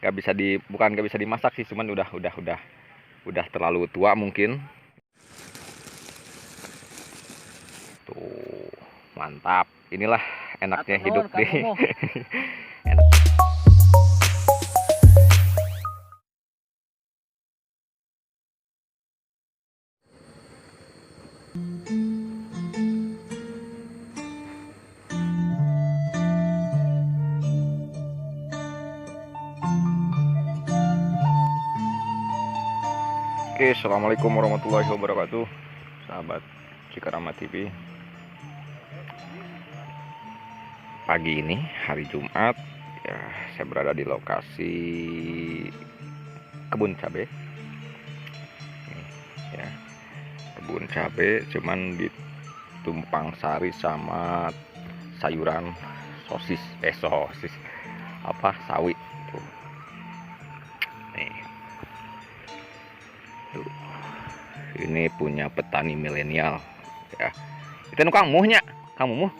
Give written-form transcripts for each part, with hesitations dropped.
nggak bisa bukan nggak bisa dimasak sih, cuman udah terlalu tua mungkin. Tuh, mantap. Inilah enaknya hidup di enak. Oke, assalamualaikum warahmatullahi wabarakatuh, sahabat Cikarama TV. Pagi ini hari Jumat, ya, saya berada di lokasi kebun cabai. Ya, kebun cabai cuman ditumpang sari sama sayuran sosis, apa, sawi tuh. Nih, tuh. Ini punya petani milenial, ya. Itu Kang Muhnya, Kang Mumuh.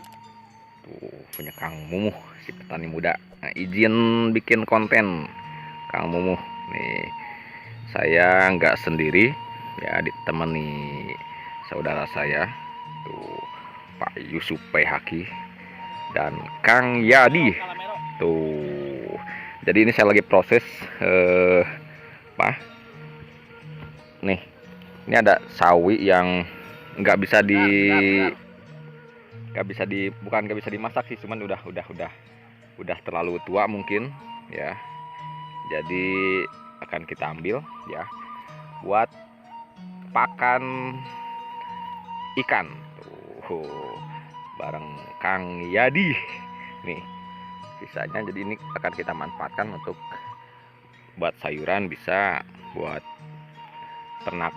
Tuh, punya Kang Mumuh, si petani muda. Nah, izin bikin konten Kang Mumuh. Nih, saya nggak sendiri, ya, ditemani saudara saya, tuh, Pak Yusuf Haki dan Kang Yadi. Tuh, jadi ini saya lagi proses apa? Nih, ini ada sawi yang nggak bisa bukan nggak bisa dimasak sih, cuman udah terlalu tua mungkin, ya. Jadi akan kita ambil, ya, buat pakan ikan. Tuh, bareng Kang Yadi nih sisanya. Jadi ini akan kita manfaatkan untuk buat sayuran, bisa buat ternak,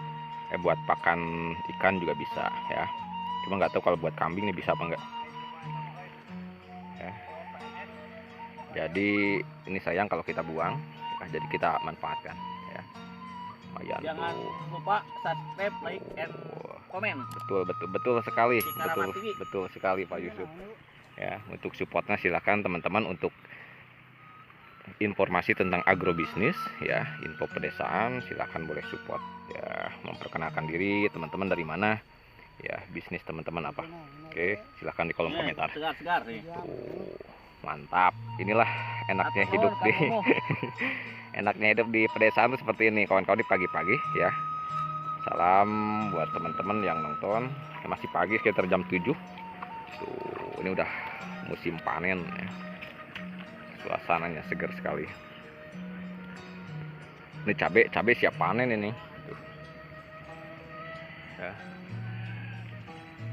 buat pakan ikan juga bisa, ya. Cuma nggak tahu kalau buat kambing nih bisa apa enggak, ya. Jadi ini sayang kalau kita buang, ya, jadi kita manfaatkan, ya. Lumayan. Jangan lupa subscribe, like, and komen. Betul sekali, Cikarama TV. betul sekali Pak Yusuf. Ya, untuk supportnya silakan teman-teman. Untuk informasi tentang agrobisnis, ya, info pedesaan, silakan boleh support, ya. Memperkenalkan diri teman-teman, dari mana, ya, bisnis teman-teman apa. Oke, silakan di kolom komentar. Segar nih. Tuh, mantap. Inilah enaknya hidup di enaknya hidup di pedesaan tuh seperti ini, kawan-kawan, di pagi-pagi, ya. Salam buat teman-teman yang nonton. Masih pagi, sekitar jam 7. Tuh, ini udah musim panen, ya. Suasananya segar sekali. Ini cabai siap panen ini. Tuh. Ya.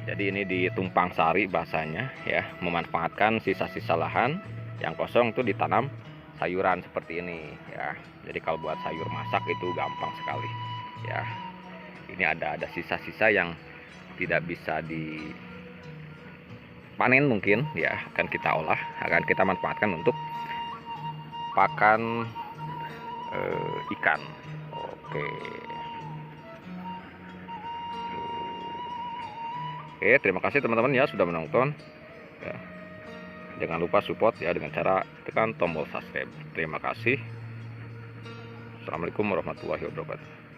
Jadi ini ditumpang sari bahasanya, ya, memanfaatkan sisa-sisa lahan yang kosong tuh ditanam sayuran seperti ini, ya. Jadi kalau buat sayur masak itu gampang sekali, ya. Ini ada sisa-sisa yang tidak bisa dipanen mungkin, ya, akan kita olah, akan kita manfaatkan untuk pakan ikan. Oke. Oke, terima kasih teman-teman, ya, sudah menonton, ya. Jangan lupa support, ya, dengan cara tekan tombol subscribe. Terima kasih. Assalamualaikum warahmatullahi wabarakatuh.